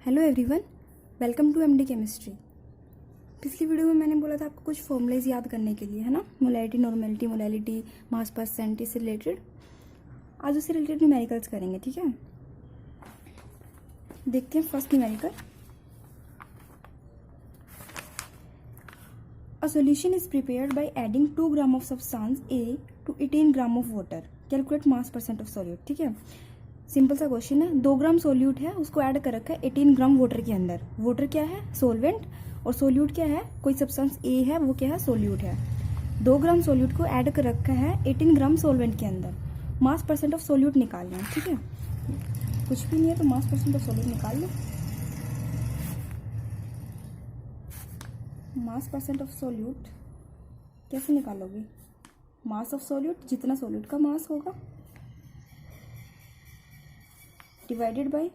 Hello everyone, welcome to MD chemistry. पिछली video में मैंने बोला था आपको कुछ फॉर्मूलेज याद करने के लिए, है ना। Molality, normality, molality, mass percent, इससे रिलेटेड आज उससे रिलेटेड न्यूमेरिकल्स करेंगे, ठीक है। देखते हैं first numerical. A solution is prepared by adding 2 gram of substance A to 18 gram of water. Calculate mass percent of solute, ठीक है। सिंपल सा क्वेश्चन है। 2 ग्राम सोल्यूट है, उसको ऐड कर रखा है 18 ग्राम वाटर के अंदर। वाटर क्या है? सोलवेंट। और सोल्यूट क्या है? कोई सब्सटेंस ए है, वो क्या है? सोल्यूट है। 2 ग्राम सोल्यूट को ऐड कर रखा है 18 ग्राम सोलवेंट के अंदर। मास परसेंट ऑफ सोल्यूट निकालना है, ठीक है। कुछ भी नहीं है तो मास परसेंट ऑफ सोल्यूट निकाल लो। मास परसेंट ऑफ सोल्यूट कैसे निकालोगे? मास ऑफ सोल्यूट, जितना सोल्यूट का मास होगा, divided by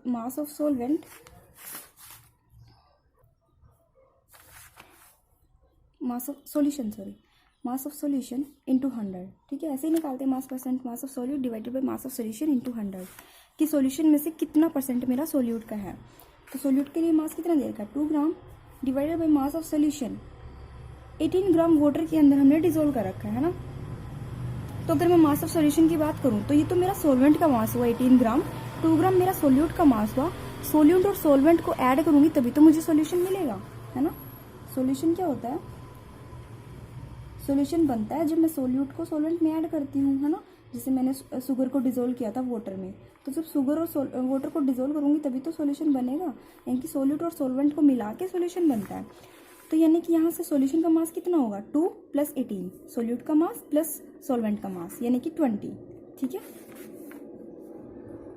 mass of solvent mass of solution into 100, ठीक है। ऐसे ही निकालते हैं मास percent, mass of solute divided by mass of solution into 100 कि सॉल्यूशन में से कितना परसेंट मेरा सोल्यूट का है। तो सोल्यूट के लिए मास कितना दे रखा है? 2 gram divided by mass of solution 18 gram water के अंदर हमने डिजोल्व कर रखा है ना। तो अगर मैं मास ऑफ सॉल्यूशन की बात करूं तो ये तो मेरा सोलवेंट का मास हुआ 18 ग्राम, 2 ग्राम मेरा सोल्यूट का मास हुआ। सोल्यूट और सोलवेंट को ऐड करूंगी तभी तो मुझे सॉल्यूशन मिलेगा, है ना। सॉल्यूशन क्या होता है? सॉल्यूशन बनता है जब मैं सोल्यूट को सोलवेंट में ऐड करती हूँ, है ना। जैसे मैंने शुगर को डिजोल्व किया था वाटर में, तो जब शुगर और वाटर को डिजोल्व करूंगी तभी तो सॉल्यूशन बनेगा। यानी कि सोल्यूट और सोलवेंट को मिला के सॉल्यूशन बनता है। तो यानी कि यहाँ से सॉल्यूशन का मास कितना होगा? 2 + 18, सोल्यूट का मास प्लस सॉल्वेंट का मास यानी कि 20, ठीक है।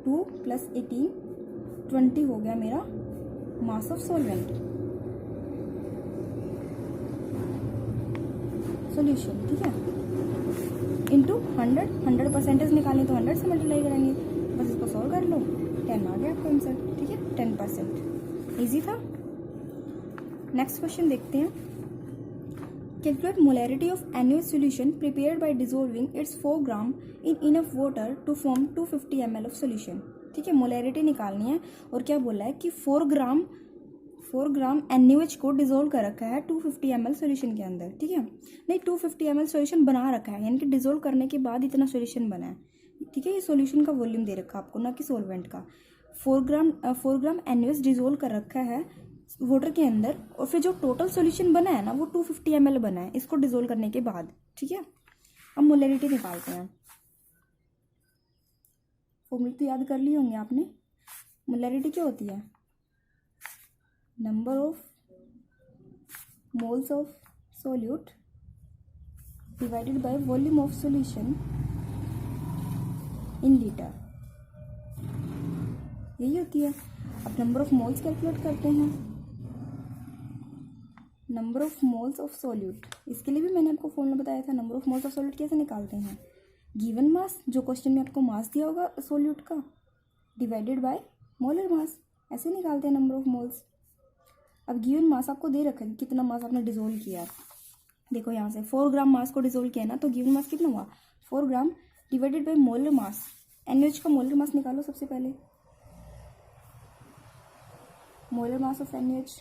2 + 18 20 हो गया मेरा मास ऑफ सॉल्वेंट सॉल्यूशन, ठीक है। इंटू 100 परसेंटेज निकालनी तो 100 से मल्टीप्लाई करेंगे। बस इसको सॉल्व कर लो, 10 आ गया आपका आंसर, ठीक है। 10%, ईजी था। नेक्स्ट क्वेश्चन देखते हैं। Calculate molarity of NaOH solution prepared by dissolving its 4 gram in enough water to form 250 ml of solution, ठीक है। मोलैरिटी निकालनी है और क्या बोला है कि 4 ग्राम NaOH को डिसॉल्व कर रखा है 250 ml सॉल्यूशन के अंदर, ठीक है। नहीं, 250 ml सॉल्यूशन बना रखा है, यानी कि डिसॉल्व करने के बाद इतना सॉल्यूशन बना है, ठीक है। ये सॉल्यूशन का वॉल्यूम दे रखा है आपको, ना कि सॉल्वेंट का। 4 ग्राम NaOH डिसॉल्व कर रखा है वाटर के अंदर, और फिर जो टोटल सॉल्यूशन बना है ना वो 250 ml बना है इसको डिसॉल्व करने के बाद, ठीक है। अब मोलैरिटी निकालते हैं। फॉर्मूला तो याद कर लिए होंगे आपने। मोलैरिटी क्या होती है? Number of moles of solute divided by volume of solution in litre, यही होती है। अब नंबर ऑफ मोल्स कैलकुलेट करते हैं। Number of moles of solute, इसके लिए भी मैंने आपको फॉर्मूला बताया था। Number of moles of solute कैसे निकालते हैं? गिवन मास, जो क्वेश्चन में आपको मास दिया होगा सोल्यूट का, डिवाइडेड बाय मोलर मास, ऐसे निकालते हैं नंबर ऑफ मोल्स। अब गिवन मास आपको दे रखा है, कितना मास आपने डिसॉल्व किया। देखो यहाँ से 4 ग्राम मास को डिसॉल्व किया ना, तो गिवन मास कितना हुआ? 4 gram divided by molar mass. NaOH का मोलर मास निकालो सबसे पहले। मोलर मास ऑफ NaOH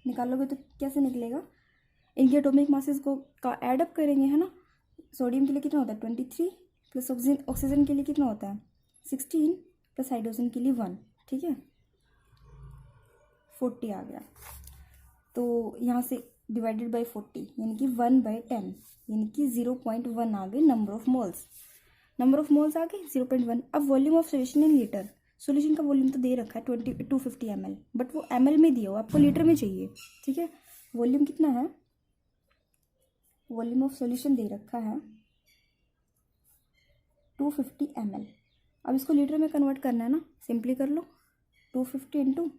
निकालोगे तो कैसे निकलेगा? इनके एटॉमिक मासेस को का ऐड अप करेंगे, है ना। सोडियम के लिए कितना होता है? 23 प्लस ऑक्सीजन के लिए कितना होता है? 16 प्लस हाइड्रोजन के लिए 1, ठीक है। 40 आ गया। तो यहाँ से डिवाइडेड बाय 40 यानी कि 1/10 यानी कि 0.1 आ गए number of moles. Number of moles आ गए 0.1। अब volume of solution in litre, solution का वॉल्यूम तो दे रखा है 250 ml, बट वो ml में दिया हो, आपको लीटर में चाहिए, ठीक है। वॉल्यूम कितना है? वॉल्यूम ऑफ सॉल्यूशन दे रखा है 250 ml। अब इसको लीटर में कन्वर्ट करना है ना, सिंपली कर लो। 250 इंटू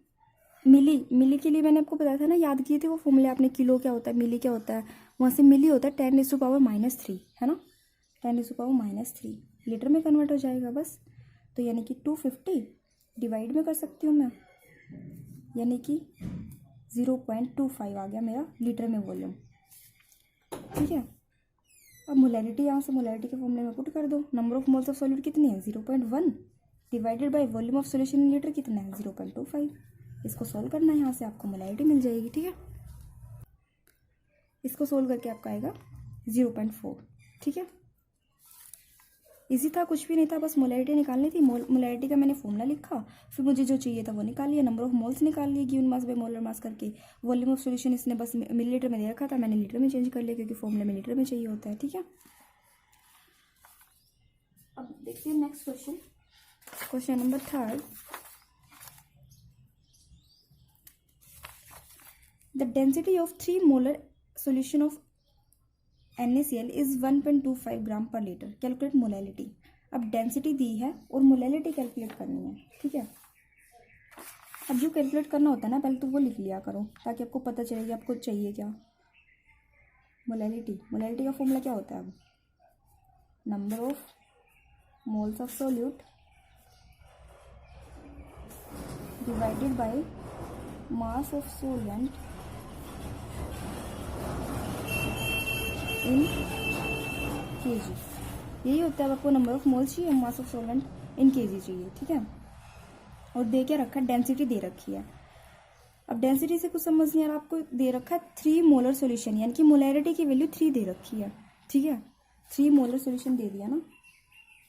मिली के लिए मैंने आपको बताया था ना, याद किए थे वो फॉर्मूले आपने। किलो क्या होता है, मिली क्या होता है, वहाँ से मिली होता है 10⁻⁻3, है ना। 10⁻⁻3 लीटर में कन्वर्ट हो जाएगा बस। तो यानी कि 250 डिवाइड में कर सकती हूँ मैं, यानी कि 0.25 आ गया मेरा लीटर में वॉल्यूम, ठीक है। अब मोलैरिटी यहाँ से मोलैरिटी के फॉर्मूले में पुट कर दो। Number of moles of solute कितनी है 0.1 divided by volume of solution in litre कितना है 0.25। इसको सोल्व करना है, यहाँ से आपको मोलैरिटी मिल जाएगी। ठीक है, इसको सोल्व करके आपका आएगा 0.4। ठीक है, इजी था, कुछ भी नहीं था, बस मोलैरिटी निकालनी थी। मोलैरिटी का मैंने फॉर्मूला लिखा, फिर मुझे जो चाहिए था वो निकाल लिया, नंबर ऑफ मोल्स निकाल लिए given mass by molar mass करके। वॉल्यूम ऑफ सॉल्यूशन इसने बस मिलीलीटर में दे रखा था, मैंने लीटर में चेंज कर लिया क्योंकि फॉर्मूला में लीटर में चाहिए होता है। ठीक है, अब देखिए next question, question number 3। The density of 3 molar solution of NaCl is 1.25 ग्राम पर लीटर, कैलकुलेट मोलैलिटी। अब डेंसिटी दी है और मोलैलिटी कैलकुलेट करनी है। ठीक है, अब जो कैलकुलेट करना होता है ना, पहले तो वो लिख लिया करो ताकि आपको पता चले कि आपको चाहिए क्या। मोलैलिटी का फॉर्मूला क्या होता है? अब number of moles of solute divided by mass of solvent in kg, यही होता है। आपको नंबर ऑफ मोल्स चाहिए, मास ऑफ सॉल्वेंट इन kg चाहिए। ठीक है, और दे क्या रखा है, डेंसिटी दे रखी है। अब डेंसिटी से कुछ समझ नहीं आ रहा, आपको दे रखा है 3 मोलर सॉल्यूशन, यानी कि मोलैरिटी की वैल्यू 3 दे रखी है। ठीक है, 3 मोलर सॉल्यूशन दे दिया ना,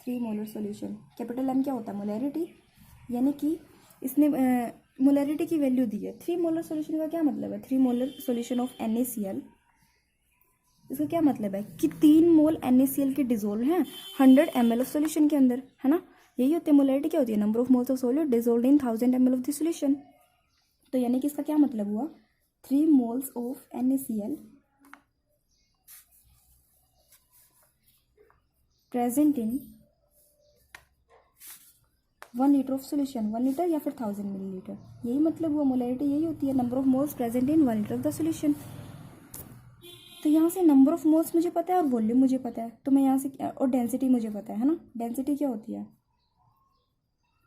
3 मोलर सॉल्यूशन। कैपिटल M क्या होता है, मोलैरिटी, यानी कि इसने मोलैरिटी की वैल्यू दी है। 3 मोलर सॉल्यूशन का क्या मतलब है, 3 मोलर सॉल्यूशन ऑफ NaCl, इसका क्या मतलब है कि 3 मोल NaCl के डिजोल्व हैं 100 ml ऑफ सॉल्यूशन के अंदर, है ना। यही होती है मोलैरिटी, क्या होती है, number of moles of solute dissolve in 1000 ml of the solution. तो यानी कि इसका क्या मतलब हुआ, 3 moles of NaCl present in 1 litre of solution, 1 litre या फिर 1000 मिलीलीटर, यही मतलब हुआ। मोलैरिटी यही होती है, number of moles present in 1 litre of the solution. तो यहाँ से नंबर ऑफ मोल्स मुझे पता है और वॉल्यूम मुझे पता है, तो मैं यहाँ से, और डेंसिटी मुझे पता है ना। डेंसिटी क्या होती है,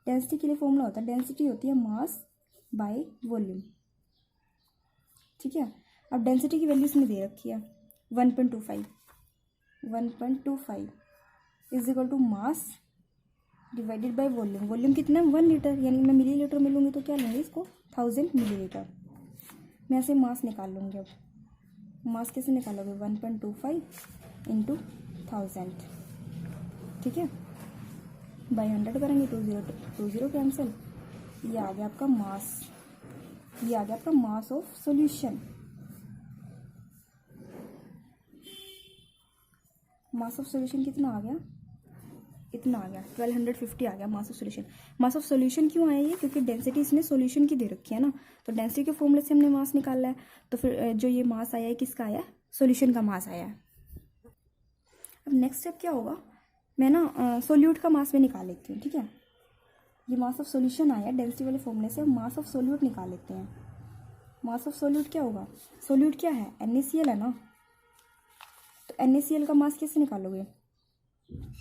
डेंसिटी के लिए फॉर्मूला होता है, डेंसिटी होती है मास बाय वॉल्यूम। ठीक है, अब डेंसिटी की वैल्यू इसमें दे रखी है 1.25 is equal to mass divided by volume. Volume कितना है, 1 लीटर, यानी मैं मिली लीटर में लूँगी तो क्या लूँगी इसको 1000 मिलीलीटर। मैं ऐसे मास निकाल लूँगी। अब मास कैसे निकालोगे, 1.25 इंटू 1000। ठीक है, बाई 100 करेंगे, 20 कैंसिल, ये आ गया आपका मास, ये आ गया आपका mass of solution. Mass of solution कितना आ गया, इतना आ गया, 1250 आ गया mass of solution. Mass of solution क्यों आया ये, क्योंकि डेंसिटी इसने सॉल्यूशन की दे रखी है ना, तो डेंसिटी के फॉर्मूले से हमने मास निकाला है। तो फिर जो ये मास आया है किसका आया है, सॉल्यूशन का मास आया है। अब नेक्स्ट स्टेप क्या होगा, मैं ना सोल्यूट का मास में निकाल लेती हूँ। ठीक है, ये मास ऑफ सॉल्यूशन आया डेंसिटी वाले फॉर्मूले से, मास ऑफ सोल्यूट निकाल लेते हैं। मास ऑफ सोल्यूट क्या होगा, सोल्यूट क्या है, NaCl है ना, तो NaCl का मास कैसे निकालोगे,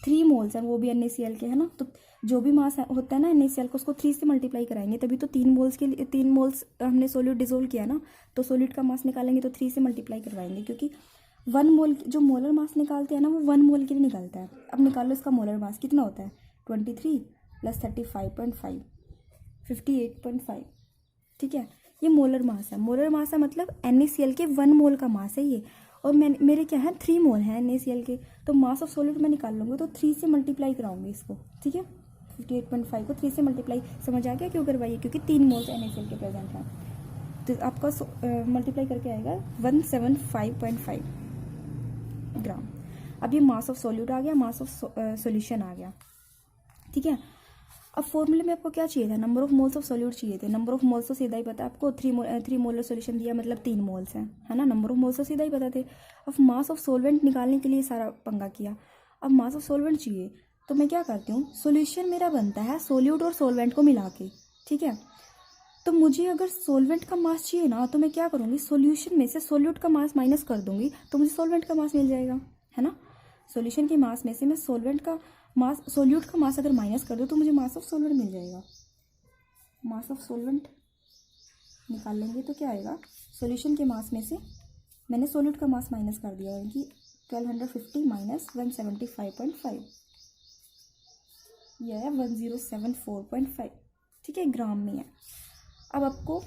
3 मोल्स हैं वो भी NaCl के, है ना। तो जो भी मास होता है ना NaCl को, उसको 3 से मल्टीप्लाई कराएंगे, तभी तो 3 मोल्स के लिए 3 मोल्स हमने सोल्यूट डिजोल्व किया ना, तो सोल्यूट का मास निकालेंगे तो 3 से मल्टीप्लाई करवाएंगे, क्योंकि 1 मोल जो मोलर मास निकालते हैं ना, वो 1 मोल के लिए निकलता है। अब निकालो इसका मोलर मास कितना होता है, 23 + 35.5 58.5। ठीक है, ये मोलर मास है। मोलर मास है मतलब NaCl के 1 मोल का मास है ये, और मेरे क्या है 3 मोल हैं NaCl के, तो मास ऑफ सॉल्यूट मैं निकाल लूँगी तो 3 से मल्टीप्लाई कराऊंगी इसको। ठीक है, 58.5 को 3 से मल्टीप्लाई, समझ आ गया क्यों करवाइए, क्योंकि 3 मोल्स NaCl के प्रेजेंट हैं। तो आपका मल्टीप्लाई करके आएगा 175.5 ग्राम। अब ये मास ऑफ सॉल्यूट आ गया, मास ऑफ सॉल्यूशन आ गया। ठीक है, अब फॉर्मूले में आपको क्या चाहिए था, number of moles of solute चाहिए थे। नंबर ऑफ मोल्स तो सीधा ही पता है आपको, 3 मोलर सॉल्यूशन दिया मतलब 3 मोल्स हैं, है ना। नंबर ऑफ मोल्स तो सीधा ही पता थे। अब मास ऑफ सॉल्वेंट निकालने के लिए सारा पंगा किया। अब मास ऑफ सॉल्वेंट चाहिए, तो मैं क्या करती हूँ, सॉल्यूशन मेरा बनता है सोल्यूट और सॉल्वेंट को मिला के। ठीक है, तो मुझे अगर सॉल्वेंट का मास चाहिए ना, तो मैं क्या करूँगी, सॉल्यूशन में से सोल्यूट का मास माइनस कर दूंगी, तो मुझे सॉल्वेंट का मास मिल जाएगा, है ना। सॉल्यूशन के मास में से मैं सोल्वेंट का मास, सोल्यूट का मास अगर माइनस कर दो तो मुझे मास ऑफ सॉल्वेंट मिल जाएगा। मास ऑफ सॉल्वेंट निकाल लेंगे तो क्या आएगा, सॉल्यूशन के मास में से मैंने सोल्यूट का मास माइनस कर दिया, यानी कि 1250 माइनस 175.5, यह है 1074.5, ठीक है, ग्राम में है। अब आपको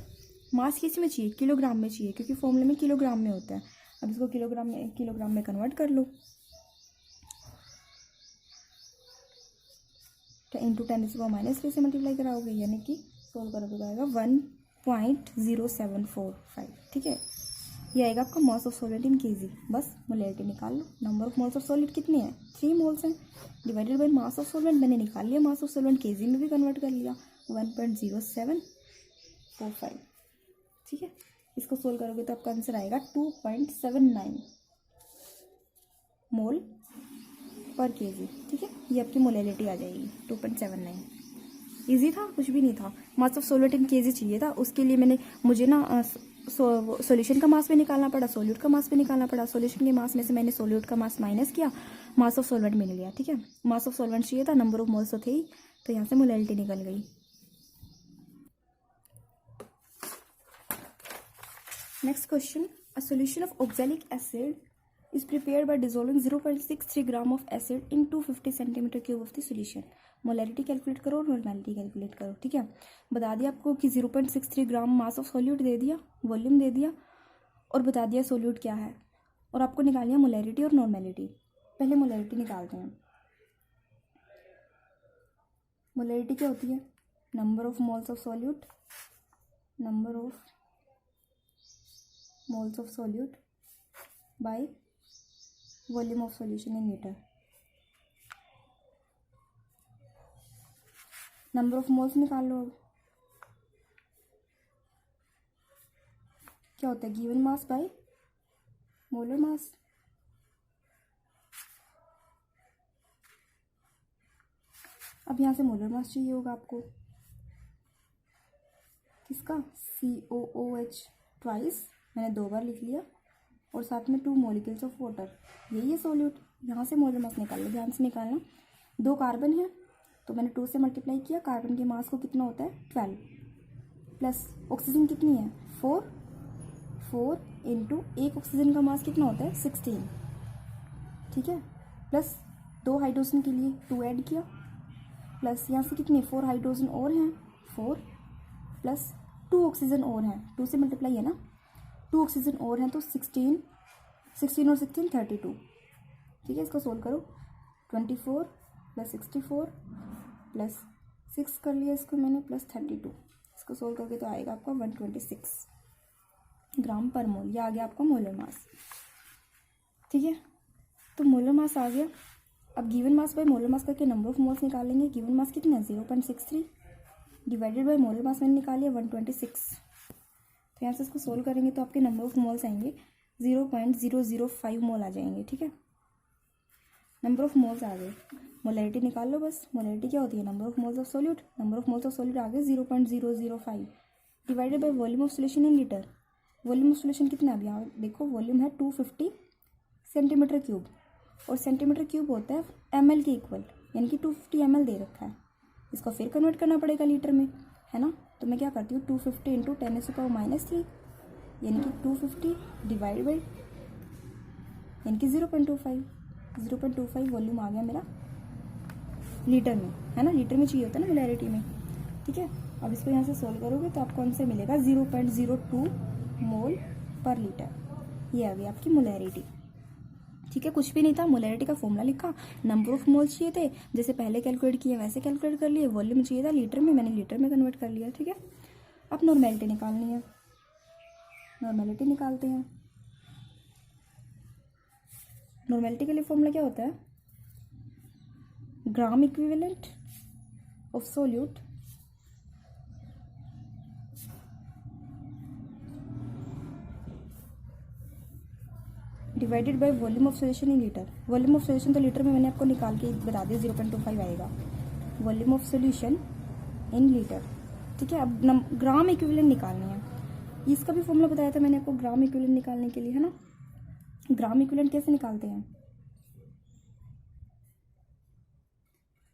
मास किस में चाहिए, किलोग्राम में चाहिए, क्योंकि फॉर्मूले में किलोग्राम में होता है। अब इसको किलोग्राम में कन्वर्ट कर लो, तो इंटू 10⁻³ से मल्टीप्लाई कराओगे, यानी कि सोल्व करोगे तो आएगा 1.0745, ठीक है। ये आएगा आपका mass of solid in KG. बस मोलैरिटी निकाल लो। Number of moles of solid कितने हैं, 3 मोल्स हैं, divided by mass of solvent, मैंने निकाल लिया, मास ऑफ सॉल्वेंट केजी में भी कन्वर्ट कर लिया, 1.0745, ठीक है। इसको सोल्व करोगे तो आपका आंसर आएगा 2.79 मोल पर केजी, ठीक है। ये आपकी मोलैरिटी आ जाएगी 2.79। इजी था, कुछ भी नहीं था। मास ऑफ सॉल्वेंट इन केजी चाहिए था, उसके लिए मुझे ना सॉल्यूशन का मास भी निकालना पड़ा, सॉल्यूट का मास भी निकालना पड़ा। सॉल्यूशन के मास में से मैंने सॉल्यूट का मास माइनस किया, मास ऑफ सॉल्वेंट मिल गया, ठीक है। मास ऑफ सॉल्वेंट चाहिए था, नंबर ऑफ मोल्स तो थे ही, तो यहाँ से मोलैरिटी निकल गई। Next question, a solution of oxalic acid is prepared by dissolving 0.63 gram of acid in 250 centimetre cube of the solution. Molarity calculate करो और नॉर्मेलिटी कैलकुलेट करो, ठीक है। बता दिया आपको कि 0.63 ग्राम मास ऑफ सॉल्यूट दे दिया, वॉल्यूम दे दिया, और बता दिया सॉल्यूट क्या है, और आपको निकालनी है मोलैरिटी और नॉर्मेलिटी। पहले मोलैरिटी निकालते हैं। मोलैरिटी क्या होती है, number of moles of solute, number of moles of solute bye volume of solution in litre. Number of moles निकाल लो। अब क्या होता है, गिवन मास बाय मोलर मास। अब यहाँ से मोलर मास चाहिए होगा आपको, किसका, COOH ट्वाइस, मैंने 2 बार लिख लिया, और साथ में 2 मॉलिक्यूल्स ऑफ वाटर, यही है सॉल्यूट। यहाँ से मोलर मास निकाल लो, ध्यान से निकालना। 2 कार्बन है तो मैंने 2 से मल्टीप्लाई किया, कार्बन के मास को कितना होता है 12, प्लस ऑक्सीजन कितनी है 4 इंटू एक ऑक्सीजन का मास कितना होता है 16, ठीक है, प्लस 2 हाइड्रोजन के लिए 2 ऐड किया, प्लस यहाँ से कितने 4 हाइड्रोजन और हैं 4, प्लस 2 ऑक्सीजन और हैं, 2 से मल्टीप्लाई है ना, 2 ऑक्सीजन और हैं तो 16 और 16 32, ठीक है। इसको सोल्व करो, 24 प्लस 64 प्लस 6 कर लिया इसको मैंने, प्लस 32, इसको सोल्व करके तो आएगा आपका 126 ग्राम पर मोल। ये आ गया आपका मोलर मास, ठीक है। तो मोलर मास आ गया। अब given mass by molar mass करके नंबर ऑफ मोल्स निकालेंगे। गिवन मास कितना है 0.63, डिवाइडेड बाय मोलर मास मैंने निकाली है 126। तो यहाँ से इसको सोल्व करेंगे तो आपके नंबर ऑफ मोल्स आएंगे 0.005 मोल आ जाएंगे, ठीक है। नंबर ऑफ मोल्स आ गए, मोलैरिटी निकाल लो बस। मोलैरिटी क्या होती है, number of moles of solute, number of moles of solute आ गए 0.005, divided by volume of solution in litre. Volume of solution कितना है, अब यहाँ देखो वॉल्यूम है 250 सेंटीमीटर क्यूब, और सेंटीमीटर क्यूब होता है ml के इक्वल, यानी कि 250 ml दे रखा है। इसको फिर कन्वर्ट करना पड़ेगा लीटर में, है ना। तो मैं क्या करती हूँ 250 इंटू 10⁻³ यानी कि 250 डिवाइड बाई यानी कि 0.25 वॉल्यूम आ गया मेरा लीटर में, है ना। लीटर में चाहिए होता है ना मोलैरिटी में, ठीक है। अब इसको यहाँ से सोल्व करोगे तो आपको आंसर मिलेगा 0.02 मोल पर लीटर। ये आ गई आपकी मोलैरिटी, ठीक है। कुछ भी नहीं था, मोलैरिटी का फॉर्मूला लिखा, नंबर ऑफ मोल्स चाहिए थे, जैसे पहले कैलकुलेट किए वैसे कैलकुलेट कर लिए, वॉल्यूम चाहिए था लीटर में, मैंने लीटर में कन्वर्ट कर लिया, ठीक है। अब नॉर्मेलिटी निकालनी है, नॉर्मेलिटी निकालते हैं। नॉर्मेलिटी के लिए फॉर्मूला क्या होता है, gram equivalent of solute divided by volume of solution in litre. Volume of solution तो लीटर में मैंने आपको निकाल के बता दिया 0.25 आएगा, volume of solution in litre, ठीक है। अब ग्राम इक्विवेलेंट निकालनी है, इसका भी फॉर्मूला बताया था मैंने आपको ग्राम इक्विवेलेंट निकालने के लिए, है ना। ग्राम इक्विवेलेंट कैसे निकालते हैं,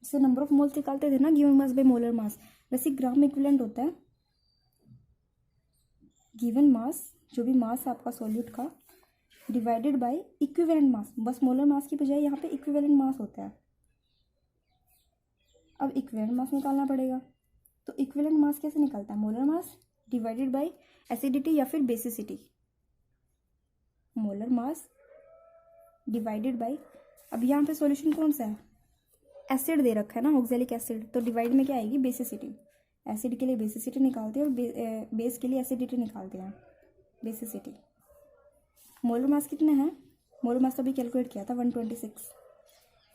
इससे नंबर ऑफ मोल्स निकालते थे ना गिवन मास बाय मोलर मास, वैसे ग्राम इक्विवेलेंट होता है गिवन मास, जो भी मास है आपका सॉल्यूट का, डिवाइडेड बाय इक्विवेलेंट मास, बस मोलर मास की बजाय यहाँ पे इक्विवेलेंट मास होता है। अब इक्विवेलेंट मास निकालना पड़ेगा, तो इक्विवेलेंट मास कैसे निकलता है? Molar mass divided bye acidity या फिर basicity. Molar mass divided bye, अब यहाँ पे सॉल्यूशन कौन सा है? एसिड दे रखा है ना, ऑक्सैलिक एसिड, तो डिवाइड में क्या आएगी? बेसिसिटी। एसिड के लिए बेसिसिटी निकालते हैं और बेस के लिए एसिडिटी निकालते हैं, बेसिसिटी। मोलर मास कितना है? मोलर मास तो अभी कैलकुलेट किया था 126,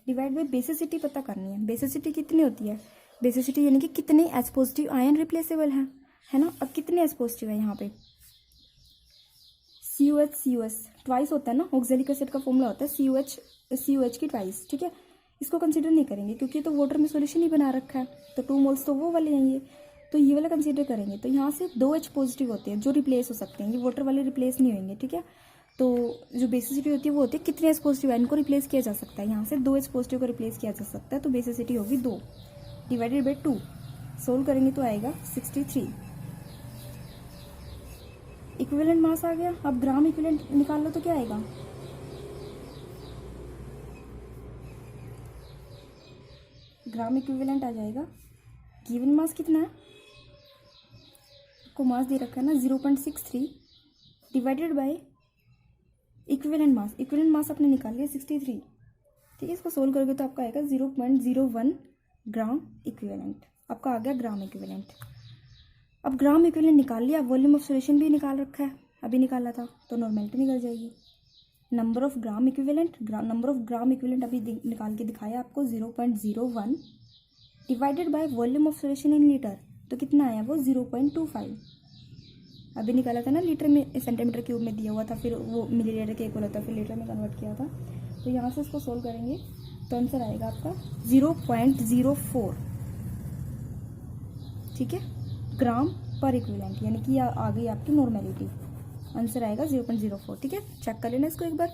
डिवाइड बाय बेसिसिटी पता करनी है। बेसिसिटी कितनी होती है? बेसिसिटी यानी कि कितने एच पॉजिटिव आयन रिप्लेसेबल है ना। अब कितने एच पॉजिटिव है यहाँ पे? COH ट्वाइस होता है ना, ऑक्सैलिक एसिड का फॉर्मूला होता है COH की ट्वाइस, ठीक है। इसको कंसीडर नहीं करेंगे क्योंकि तो वाटर में सॉल्यूशन ही बना रखा है, तो 2 मोल्स तो वो वाले हैं ये, तो ये वाला कंसीडर करेंगे। तो यहाँ से 2 H पॉजिटिव होते हैं जो रिप्लेस हो सकते हैं, ये वाटर वाले रिप्लेस नहीं होंगे, ठीक है। तो जो बेसिसिटी होती है वो होती है कितने H पॉजिटिव है, इनको रिप्लेस किया जा सकता है, यहाँ से 2 H पॉजिटिव को रिप्लेस किया जा सकता है, तो बेसिसिटी होगी 2 डिवाइडेड बाई 2। सोल्व करेंगे तो आएगा 63। इक्विवेलेंट मास आ गया। अब ग्राम इक्विवेलेंट निकाल लो तो क्या आएगा? ग्राम इक्विवेलेंट आ जाएगा। गिवन मास कितना है? को मास दे रखा है ना 0.63 divided by equivalent mass. Equivalent mass आपने निकाल लिया 63, ठीक है। इसको सोल्व करोगे तो आपका आएगा 0.01 ग्राम इक्विवेलेंट। आपका आ गया ग्राम इक्विवेलेंट। अब ग्राम इक्विवेलेंट निकाल लिया, वॉल्यूम ऑफ सॉल्यूशन भी निकाल रखा है, अभी निकाला था, तो नॉर्मेलिटी निकल जाएगी। Number of gram equivalent, number of gram equivalent अभी निकाल के दिखाया आपको 0.01 divided by volume of solution in litre, तो कितना आया वो 0.25। अभी निकाला था ना लीटर में, सेंटीमीटर क्यूब में दिया हुआ था, फिर वो मिलीलीटर के इक्वल होता है, फिर लीटर में कन्वर्ट किया था। तो यहाँ से इसको सोल्व करेंगे तो आंसर आएगा आपका 0.04, ठीक है, ग्राम पर इक्विवेलेंट, यानी कि आ गई आपकी नॉर्मेलिटी। आंसर आएगा 0.04, ठीक है। चेक कर लेना इसको एक बार।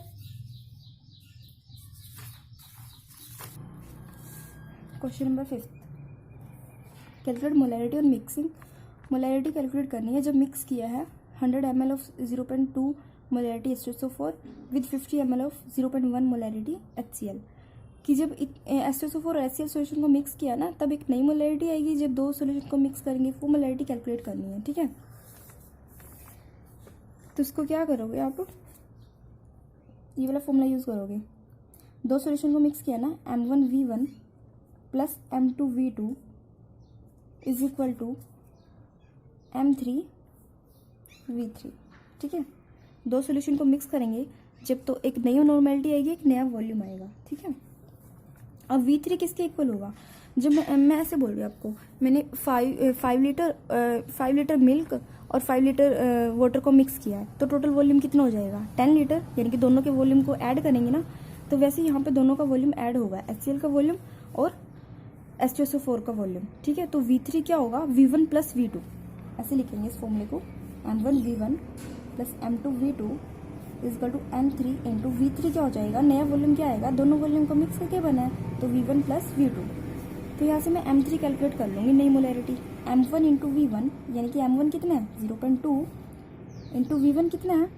क्वेश्चन नंबर 5, कैलकुलेट मोलैरिटी और मिक्सिंग। मोलैरिटी कैलकुलेट करनी है जब मिक्स किया है 100 ml of 0.2 molarity H2SO4 with 50 ml of 0.1 molarity HCl, कि जब H2SO4 और HCl सॉल्यूशन को मिक्स किया ना, तब एक नई मोलैरिटी आएगी। जब 2 सॉल्यूशन को मिक्स करेंगे वो मोलैरिटी कैलकुलेट करनी है, ठीक है। तो इसको क्या करोगे आप? ये वाला फॉर्मूला यूज़ करोगे। 2 सॉल्यूशन को मिक्स किया ना, M1V1 plus M2V2 is equal to M3V3, ठीक है। 2 सॉल्यूशन को मिक्स करेंगे जब, तो एक नई नॉर्मेलिटी आएगी, एक नया वॉल्यूम आएगा, ठीक है। अब V3 किसके इक्वल होगा? जब मैं ऐसे बोल रही हूँ आपको, मैंने 5 लीटर मिल्क और 5 लीटर वाटर को मिक्स किया है, तो टोटल वॉल्यूम कितना हो जाएगा? 10 लीटर, यानी कि दोनों के वॉल्यूम को ऐड करेंगे ना, तो वैसे यहाँ पे दोनों का वॉल्यूम ऐड होगा, HCl का वॉल्यूम और H2SO4 का वॉल्यूम, ठीक है। तो V3 क्या होगा? V1 प्लस V2, ऐसे लिखेंगे इस फॉर्मूले को, M1V1 plus M2V2 is equal to M3 into V3 क्या हो जाएगा? नया वॉल्यूम क्या आएगा? दोनों वॉल्यूम को मिक्स करके बना है, तो V1 प्लस V2। तो यहाँ से मैं M3 कैलकुलेट कर लूँगी, नई मोलैरिटी। M1 इंटू V1, यानी कि M1 कितना है? 0.2 इंटू V1 कितना है?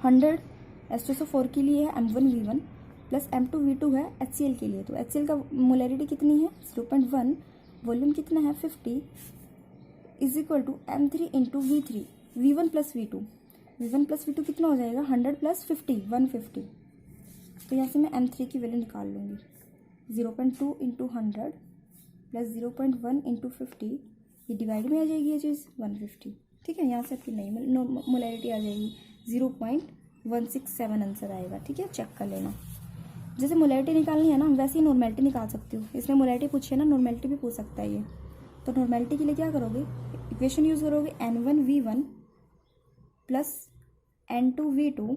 100 H2SO4 के लिए है M1V1 प्लस M2V2 है HCl के लिए, तो HCl का मोलैरिटी कितनी है? 0.1, वॉल्यूम कितना है? 50 is equal to M3 into V3, V1 plus V2। V1 plus V2 कितना हो जाएगा? 100 प्लस 50, 150। तो यहाँ से मैं M3 की वैल्यू निकाल लूँगी, 0.2 इंटू 100 प्लस 0.1 इंटू 50, ये डिवाइड में आ जाएगी ये चीज़ 150, ठीक है। यहाँ से आपकी नई मोलैरिटी आ जाएगी 0.167 आंसर आएगा, ठीक है। चेक कर लेना। जैसे मोलैरिटी निकालनी है ना, वैसे ही नॉर्मेलिटी निकाल सकती हो। इसमें मोलैरिटी पूछी है ना, नॉर्मेलिटी भी पूछ सकता है ये। तो नॉर्मेलिटी के लिए क्या करोगे? इक्वेशन यूज़ करोगे, N1V1 plus N2V2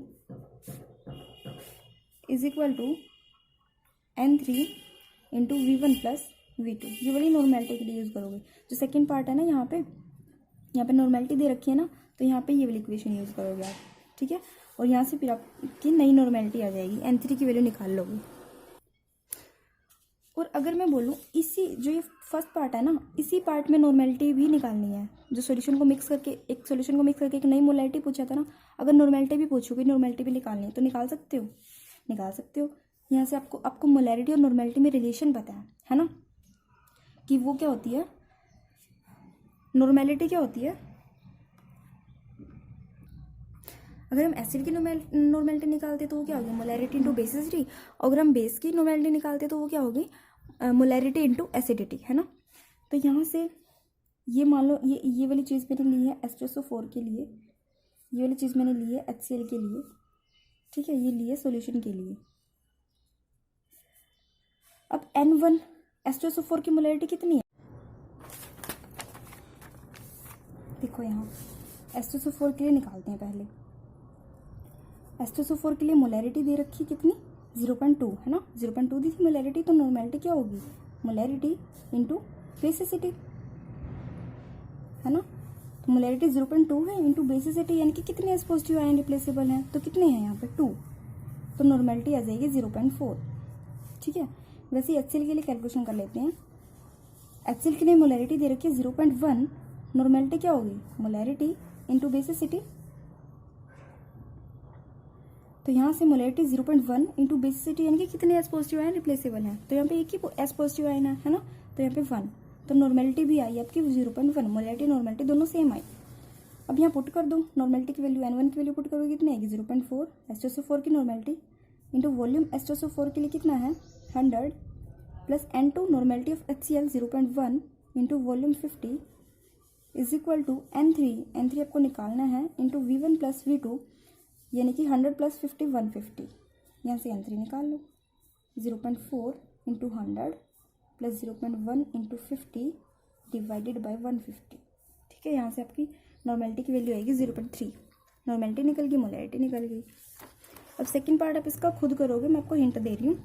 is equal to N3 into V1 plus V2। ये वाली नॉर्मेलिटी के लिए यूज़ करोगे। जो सेकेंड पार्ट है ना, यहाँ पे नॉर्मेलिटी दे रखी है ना, तो यहाँ पे ये वाली इक्वेशन यूज़ करोगे आप, ठीक है। और यहाँ से फिर आपकी नई नॉर्मेलिटी आ जाएगी, N3 की वैल्यू निकाल लोगे। और अगर मैं बोलूँ इसी जो ये फर्स्ट पार्ट है ना, इसी पार्ट में नॉर्मेलिटी भी निकालनी है, जो सॉल्यूशन को मिक्स करके एक नई मोलैरिटी पूछा था ना, अगर नॉर्मेलिटी भी पूछोगे, नॉर्मेलिटी भी निकालनी है तो निकाल सकते हो, यहाँ से आपको मोलैरिटी और नॉर्मेलिटी में रिलेशन पता है ना, कि वो क्या होती है, नॉर्मेलिटी क्या होती है। अगर हम एसिड की नॉर्मेलिटी निकालते तो वो क्या होगी, मोलैरिटी इंटू बेसिसिटी। अगर हम बेस की नॉर्मेलिटी निकालते तो वो क्या होगी, मोलैरिटी इंटू एसिडिटी, है ना। तो यहाँ से ये मान लो ये वाली चीज़ मैंने ली है H2SO4 के लिए, ये वाली चीज़ मैंने ली है HCl के लिए, ठीक है, ये ली है सॉल्यूशन के लिए। अब N1 H2SO4 की मोलैरिटी कितनी है, देखो यहाँ H2SO4 के लिए निकालते हैं पहले। H2SO4 के लिए मोलैरिटी दे रखी कितनी, 0.2, है ना, 0.2 दी थी मोलैरिटी। तो नॉर्मेलिटी क्या होगी, मोलैरिटी इंटू बेसिसिटी, है ना। तो मोलैरिटी 0.2 है इंटू बेसिसिटी, यानी कि कितने एस पॉजिटिव आयन रिप्लेसेबल हैं, तो कितने हैं यहाँ पे 2, तो नॉर्मेलिटी आ जाएगी 0.4, ठीक है। वैसे ही HCl के लिए कैलकुलेशन कर लेते हैं। HCl के लिए मोलैरिटी दे रखी है 0.1, नॉर्मेलिटी क्या होगी, मोलैरिटी इंटू बेसिसिटी। तो यहाँ से मोलैरिटी 0.1 इंटू बेसिसिटी, यानी कि कितने एस पॉजिटिव आयन रिप्लेसेबल हैं, तो यहाँ पे एक ही एस पॉजिटिव आयन है ना, तो यहाँ पे 1, तो नॉर्मेलिटी भी आई आपकी 0.1, मोलैरिटी नॉर्मेलिटी दोनों सेम आई। अब यहाँ पुट कर दो नॉर्मेलिटी की वैल्यू, N1 की वैल्यू पुट करोगे कितनी आएगी, 0.4, H2SO4 की नॉर्मेलिटी इंटू वॉल्यूम H2SO4 के लिए कितना है 100, plus N2 normality of HCl 0.1 into volume 50 is equal to N3 आपको निकालना है इंटू V1 प्लस V2, यानी कि 100 प्लस 50 150, यहाँ से N3 निकाल लो, 0.4 into 100 plus 0.1 into 50 divided by 150, ठीक है। यहाँ से आपकी नॉर्मेलिटी की वैल्यू आएगी 0.3, नॉर्मेलिटी निकल गई, मोलैरिटी निकल गई। अब सेकंड पार्ट आप इसका खुद करोगे, मैं आपको हिंट दे रही हूँ,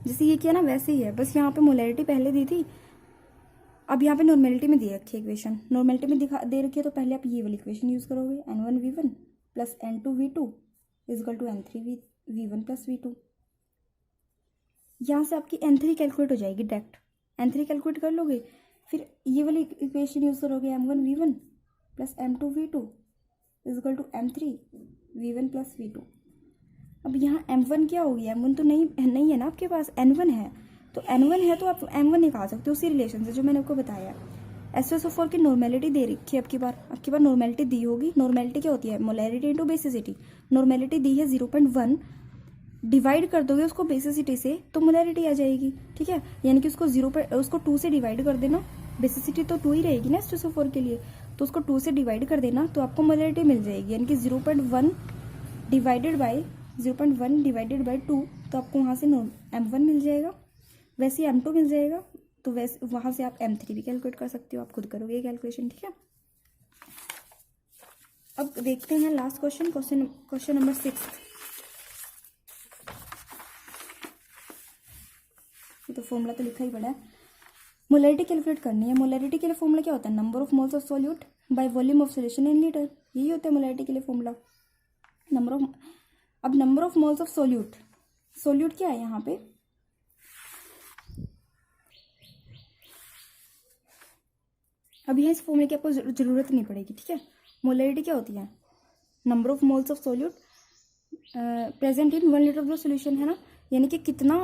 जैसे ये किया ना वैसे ही है, बस यहाँ पे मोलैरिटी पहले दी थी, अब यहाँ पे नॉर्मेलिटी में दे रखी है इक्वेशन, नॉर्मेलिटी में दे रखी है, तो पहले आप ये वाली इक्वेशन यूज़ करोगे, N1V1 plus N2V2 is equal to N3V1 plus V2। यहाँ से आपकी N3 कैलकुलेट हो जाएगी डायरेक्ट, N3 कैलकुलेट कर लोगे, फिर ये वाली इक्वेशन यूज़ करोगे, M1V1 plus M2V2 is equal to M3V1 plus V2। अब यहाँ M1 क्या होगी, M1 तो नहीं है ना आपके पास, N1 है, तो N1 है तो आप M1 निकाल सकते हो उसी रिलेशन से जो मैंने आपको बताया। H2SO4 की नॉर्मेलिटी दे रखी है, आपकी बार नॉर्मेलिटी दी होगी, नॉर्मेलिटी क्या होती है, मोलैरिटी इंटू बेसिसिटी, नॉर्मेलिटी दी है 0.1, डिवाइड कर दोगे उसको बेसिसिटी से तो मोलैरिटी आ जाएगी, ठीक है, यानी कि उसको 2 से डिवाइड कर देना, बेसिसिटी तो 2 ही रहेगी ना H2SO4 के लिए, तो उसको 2 से डिवाइड कर देना तो आपको मोलैरिटी मिल जाएगी, यानी कि 0.1 डिवाइडेड बाई 2, तो आपको वहाँ से M1 मिल जाएगा, वैसे ही M2 मिल जाएगा, तो वैसे वहाँ से आप M3 भी कैलकुलेट कर सकते हो, आप खुद करोगे ये कैलकुलेशन, ठीक है। अब देखते हैं लास्ट क्वेश्चन नंबर 6। तो फॉर्मूला तो लिखा ही पड़ा है, मोलैरिटी कैलकुलेट करनी है। मोलैरिटी के लिए फॉर्मूला क्या होता है, number of moles of solute bye volume of solution in litre, यही होता है मोलैरिटी के लिए formula, number of moles of solute क्या है यहाँ पे, अब यहाँ इस फॉर्मूले की आपको जरूरत नहीं पड़ेगी, ठीक है। मोलैरिटी क्या होती है, number of moles of solute present in 1 litre of solution, है ना, यानी कि कितने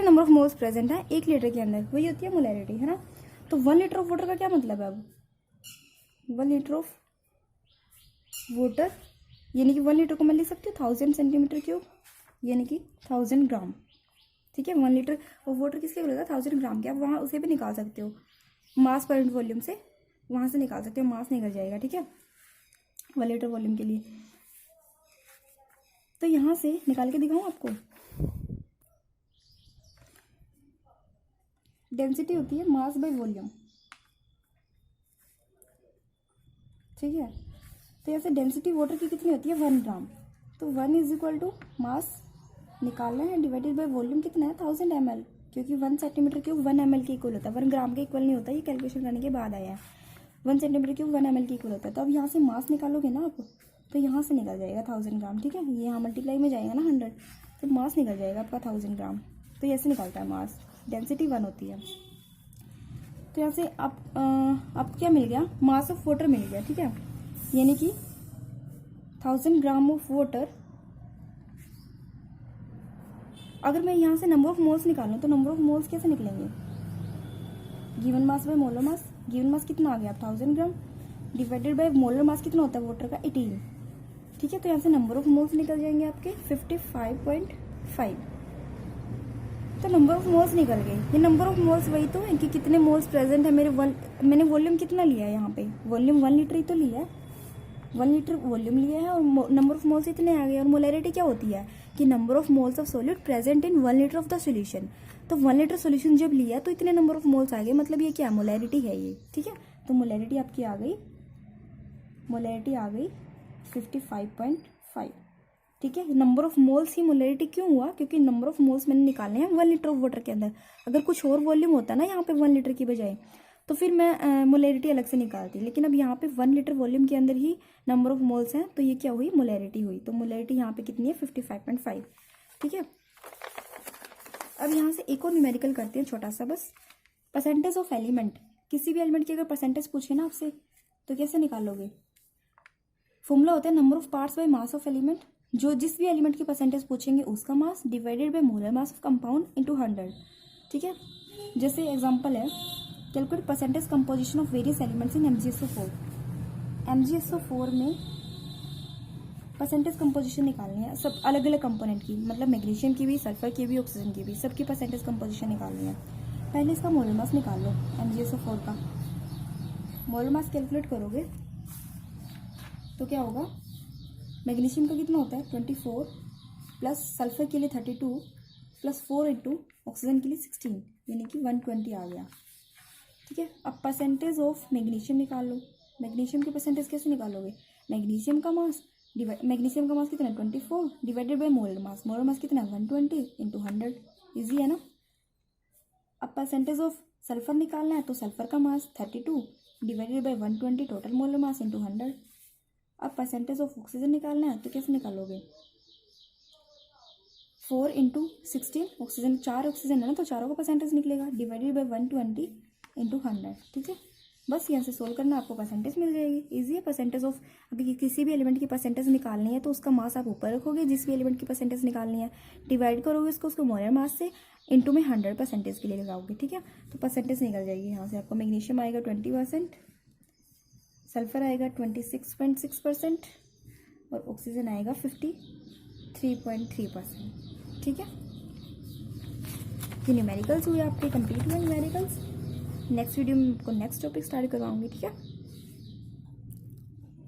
नंबर ऑफ मोल्स प्रेजेंट है 1 लीटर के अंदर, वही होती है मोलैरिटी, है ना। तो 1 लीटर ऑफ वाटर का क्या मतलब है, अब 1 लीटर ऑफ वाटर, यानी कि 1 लीटर को मैं लिख सकती हूँ 1000 सेंटीमीटर क्यूब, यानी कि 1000 ग्राम, ठीक है। 1 लीटर ऑफ वाटर किसके बोलेगा, 1000 ग्राम के, आप वहाँ उसे भी निकाल सकते हो, मास पर यूनिट वॉल्यूम से वहाँ से निकाल सकते हो, मास निकल जाएगा, ठीक है, 1 लीटर वॉल्यूम के लिए। तो यहाँ से निकाल के दिखाऊँ आपको, डेंसिटी होती है मास बाय वॉल्यूम, ठीक है। तो यहाँ से डेंसिटी वाटर की कितनी होती है 1 ग्राम, तो 1 इज इक्वल टू मास निकालना है डिवाइडेड बाय वॉल्यूम कितना है 1000 ml, क्योंकि 1 सेंटीमीटर क्यूब 1 ml के इक्वल होता है, 1 ग्राम के इक्वल नहीं होता, ये कैलकुलेशन करने के बाद आया है, 1 सेंटीमीटर क्यूब 1 ml के इक्वल होता है। तो अब यहाँ से मास निकालोगे ना आप, तो यहाँ से निकल जाएगा 1000 ग्राम, ठीक है, ये यहाँ मल्टीप्लाई में जाएगा ना 100, तो मास निकल जाएगा आपका 1000 ग्राम, तो ये ऐसे निकलता है मास, डेंसिटी 1 होती है। तो यहाँ से आप क्या मिल गया, मास ऑफ वाटर मिल गया, ठीक है, यानी कि 1000 ग्राम ऑफ वाटर। अगर मैं यहाँ से नंबर ऑफ मोल्स निकालूँ तो नंबर ऑफ मोल्स कैसे निकलेंगे, given mass by molar mass. Given mass कितना आ गया, 1000 ग्राम, डिवाइडेड बाय मोलर मास कितना होता है वाटर का, 18, ठीक है। तो यहाँ से नंबर ऑफ मोल्स निकल जाएंगे आपके 55.5। तो नंबर ऑफ मोल्स निकल गए। ये नंबर ऑफ मोल्स वही तो है कि कितने मोल्स प्रेजेंट है मेरे मैंने वॉल्यूम कितना लिया है यहाँ पे, वॉल्यूम 1 लीटर ही तो लिया है, 1 लीटर वॉल्यूम लिया है और नंबर ऑफ मोल्स इतने आ गए। और मोलैरिटी क्या होती है कि number of moles of solid present in 1 litre of the solution. तो 1 लीटर सॉल्यूशन जब लिया तो इतने नंबर ऑफ मोल्स आ गए, मतलब ये क्या मोलैरिटी है ये, ठीक है। तो मोलैरिटी आपकी आ गई, मोलैरिटी आ गई 55.5, ठीक है। Number of moles he molarity क्यों हुआ, क्योंकि नंबर ऑफ मोल्स मैंने निकालने हैं 1 लीटर ऑफ वाटर के अंदर। अगर कुछ और वॉल्यूम होता ना यहाँ पे 1 लीटर की बजाय, तो फिर मैं मोलैरिटी अलग से निकालती, लेकिन अब यहाँ पे 1 लीटर वॉल्यूम के अंदर ही नंबर ऑफ मोल्स हैं, तो ये क्या हुई, मोलैरिटी हुई। तो मोलैरिटी यहाँ पे कितनी है, 55.5, ठीक है। अब यहाँ से एक और न्यूमेरिकल करते हैं छोटा सा बस। परसेंटेज ऑफ एलिमेंट, किसी भी एलिमेंट की अगर परसेंटेज पूछे ना आपसे तो कैसे निकालोगे, फॉर्मूला होता है number of parts bye mass of element. जो जिस भी एलिमेंट की परसेंटेज पूछेंगे उसका मास divided bye molar mass of compound into 100, ठीक है। जैसे एग्जांपल है, calculate percentage composition of various elements in MgSO4। MgSO4 में परसेंटेज कंपोजिशन निकालनी है, सब अलग अलग कंपोनेंट की, मतलब मैग्नीशियम की भी, सल्फर की भी, ऑक्सीजन की भी, सबकी परसेंटेज कंपोजिशन निकालनी है। पहले इसका मोलर मास निकाल लो, MgSO4 का मोलर मास कैलकुलेट करोगे तो क्या होगा, मैग्नीशियम का कितना होता है 24, प्लस सल्फर के लिए 32, प्लस 4 इंटू ऑक्सीजन के लिए 16, यानी कि 120 आ गया, ठीक है। अब परसेंटेज ऑफ मैग्नीशियम निकाल लो। मैग्नीशियम की परसेंटेज कैसे निकालोगे, मैग्नीशियम का मास कितना है 24 divided by molar mass. Molar mass कितना है 120 इंटू 100, ईजी है ना। अब परसेंटेज ऑफ सल्फर निकालना है, तो सल्फर का मास 32 divided by 120 total molar mass into 100। अब परसेंटेज ऑफ ऑक्सीजन निकालना है, तो कैसे निकालोगे, 4 इंटू 16, ऑक्सीजन 4 ऑक्सीजन है ना, तो चारों का परसेंटेज निकलेगा, डिवाइडेड बाय 120 इंटू 100, ठीक है। बस यहाँ से सोल्व करना, आपको परसेंटेज मिल जाएगी, इजी है। परसेंटेज ऑफ, अगर किसी भी एलिमेंट की परसेंटेज निकालनी है तो उसका मास आप ऊपर रखोगे, जिस भी एलिमेंट की परसेंटेज निकालनी है डिवाइड करोगे उसको मोलर मास से, इंटू में 100 परसेंटेज के लिए लगाओगे, ठीक है। तो परसेंटेज निकल जाएगी यहाँ से आपको। मैग्नीशियम आएगा 20%, सल्फर आएगा 26.6% और ऑक्सीजन आएगा 53.3%, ठीक है। ये न्यूमेरिकल्स हुए आपके, कंप्लीट हुए न्यूमेरिकल्स। नेक्स्ट वीडियो में आपको नेक्स्ट टॉपिक स्टार्ट करवाऊंगी, ठीक है।